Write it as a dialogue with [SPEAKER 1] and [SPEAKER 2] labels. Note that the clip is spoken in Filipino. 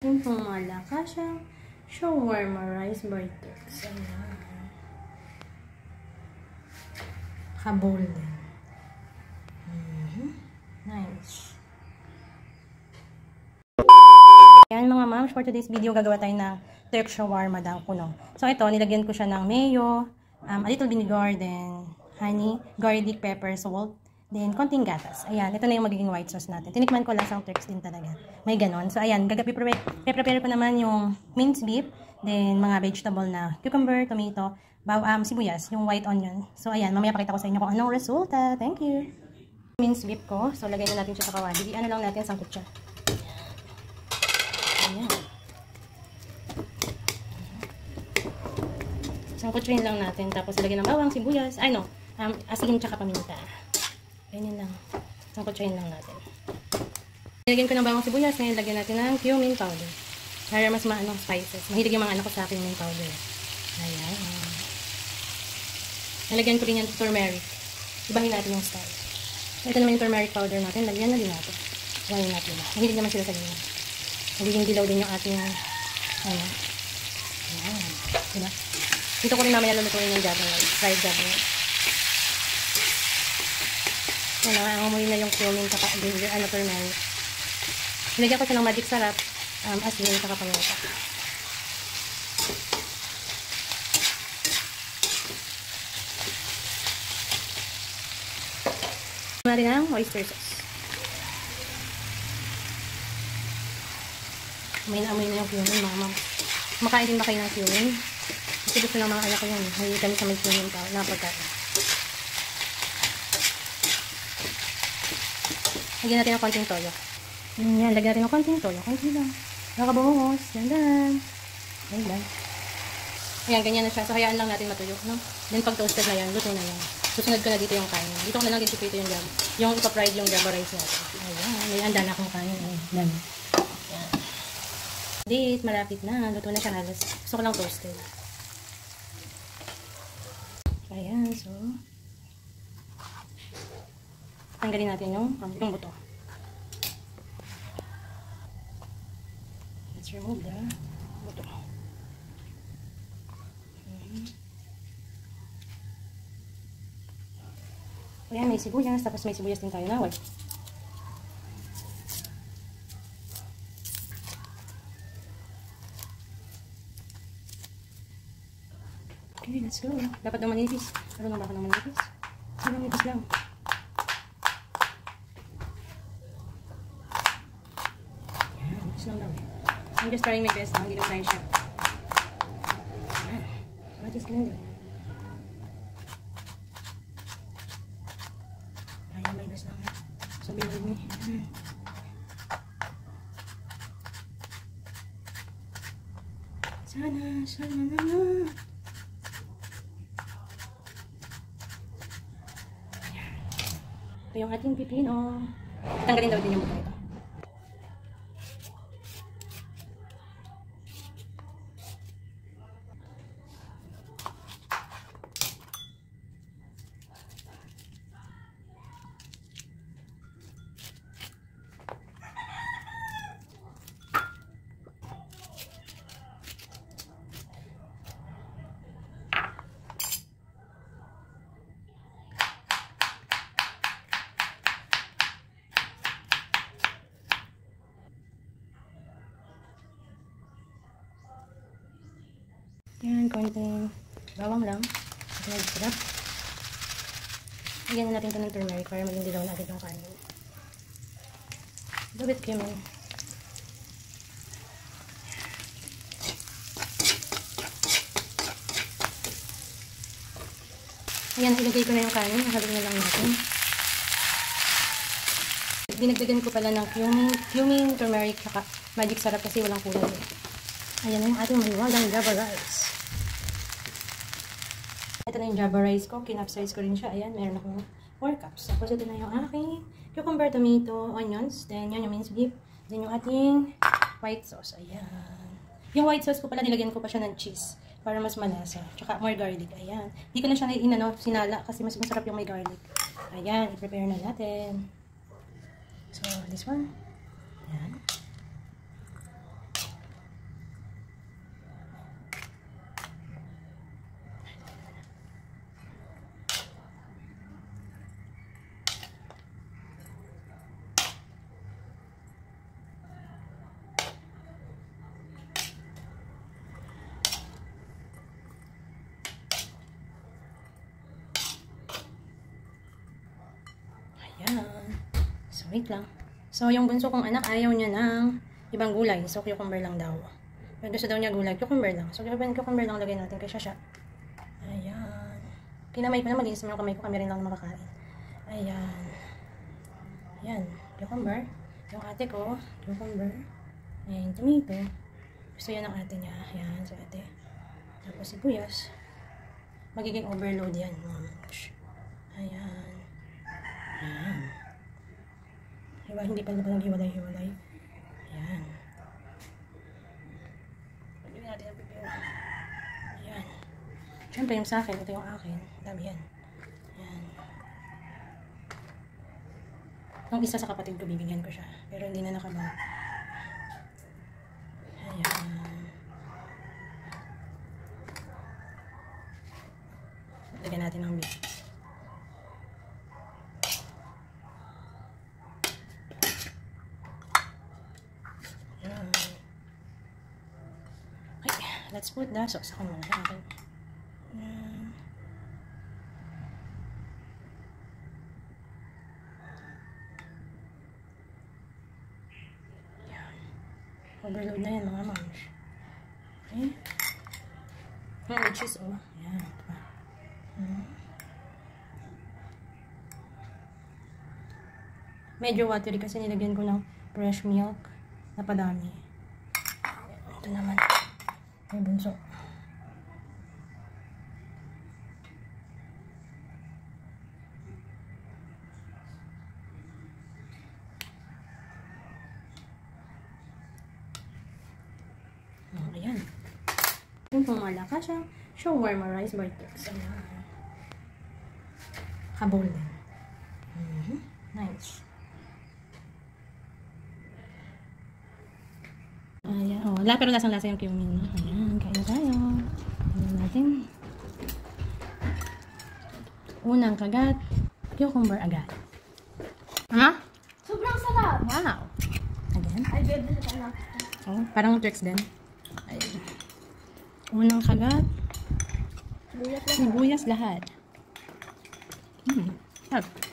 [SPEAKER 1] Yung pong malakas siyang shawarma rice bites. Ayan. Kabowl din. Nice. Ayan mga moms, for today's video gagawa tayo ng Turk shawarma daw kuno. So ito, nilagyan ko siya ng mayo, a little vinegar, then honey, garlic, pepper, salt, then konting gatas. Ayan, ito na yung magiging white sauce natin. Tinikman ko lasang Turks din talaga. May ganon. So ayan, prepare ko naman yung minced beef, then mga vegetable na cucumber, tomato, sibuyas, yung white onion. So ayan, mamaya pakita ko sa inyo kung anong resulta. Thank you. Minced beef ko. So lagay na natin siya sa kawali. Ano lang natin, sangkot siya. Ayan. Sangkotsuin lang natin. Tapos lagyan ng bawang, sibuyas. Ay no, asin tsaka paminta. Ganyan lang. Sangkotsuin lang natin. Nilagyan ko ng bawang, sibuyas. Ngayon lagyan natin ng cumin powder. Para mas maanong spices. Mahilig yung mga anak ko sa akin cumin powder. Ayan. Nalagyan ko rin yan turmeric. Ibahin natin yung style. Ito naman yung turmeric powder natin. Lagyan na din natin. Ibahin natin. Mahilig naman sila sa ganyan. Magiging dilaw din yung ating ano. Ayan. Diba? Dito ko rin mamaya lulutuin yung java rice. Fried java rice. Ayan, nangangamoy na yung cumin saka turmeric. Nilagyan ko siya ng magic sarap, asin saka paminta. Muna rin ang oyster sauce. Amoy na yung cumin, mga ma'am. Kumakain din ba kayo ng cumin? Kasi gusto ng mga anak ko yun. May kami sa may cumin na pagkain. Lagyan natin ng konting toyo. Yan, lagyan natin ng konting toyo. Konting lang. Nakabungos. Dandan. Ayan. Ayan, ganyan na siya. So, hayaan lang natin matuyo. No? Then, pag toasted na yan, luto na yan. Susunod ko na dito yung kain. Dito ko na lang dito yung jam. Yung ipa-fried yung java rice natin. Ayan. May handa na akong kain. Ayan. Date, malapit na. Luto na siya halos. Gusto ko lang toasted. Ayan, so. Tanggalin natin yung buto. Let's remove the buto. Ayan, may sibuyas. Tapos may sibuyas din tayo na white. Okay, let's go. Dapat naman manipis. Pero naman ako naman manipis. Hindi manipis lang. I'm just trying my best. Hindi lang tayo siya. What is going on? Ayan, my best lang. Sabi mo rin mo. Sana naman. Ito yung ating pipino. Tanggalin daw din yung buto ito. Yan, konting bawang lang. Sarap. Lagyan na natin ito ng turmeric para maging dilaw na agad yung kanin. A bit cumin. Ayan, ilagay ko na yung kanin. Haluin na lang natin. Dinagdagan ko pala ng cumin, turmeric, saka magic sarap kasi walang kulay. Ayan yung ating mahiwagang java rice. Ito na yung java rice ko. Kinapsize ko rin siya. Ayan, meron akong 4 cups. Tapos ito na yung aking cucumber, tomato, onions. Then yun yung minced beef. Then yung ating white sauce. Ayan. Yung white sauce ko pala, nilagyan ko pa siya ng cheese. Para mas malasa. Tsaka more garlic. Ayan. Hindi ko na siya sinala kasi mas masarap yung may garlic. Ayan. I-prepare na natin. So, this one. Ayan. wait lang. So, yung bunso kong anak, ayaw niya ng ibang gulay. So, cucumber lang daw. Pero gusto daw niya gulay, cucumber lang. So, cucumber lang lagay natin kay Shasha. Ayan. Kinamay ko na, malinis naman yung kamay ko. Kami rin lang makakain. Ayan. Ayan. Cucumber. Yung ate ko, cucumber. Ayan, tomato. Gusto yan ng ate niya. Ayan, si ate. Tapos sibuyas. Magiging overload yan. Ayan. Ayan. Diba, hindi pa naghiwalay-hiwalay. Ayan. Pagyan natin ang pipino. Ayan. Siyempre yung sa akin, ito yung akin. Dami yan. Ayan. Yung isa sa kapatid ko, bibigyan ko siya. Pero hindi na nakabang. Ayan. Lagyan natin ng beef. Okay, let's put the sauce. Ako muna sa akin. Overload na yan mga moms. Okay. May cheese oh. Ayan. Medyo watery kasi nilagyan ko ng fresh milk na padami. Ito naman. May bunso. Ayan. Yung pumalaka siya. Shawarma rice barteks. Ayan. Kabol din. Nice. Ayan. Oh, wala pero lasang-lasa yung cumin. Ayan. Kain tayo. Ayan natin. Unang kagat. Cucumber agad. Ha?
[SPEAKER 2] Sobrang sarap.
[SPEAKER 1] Wow. Again.
[SPEAKER 2] Ay, bebe, sarap.
[SPEAKER 1] Oh, parang tricks din. Ayan. Unang kagat. Sibuyas lahat. Sarap.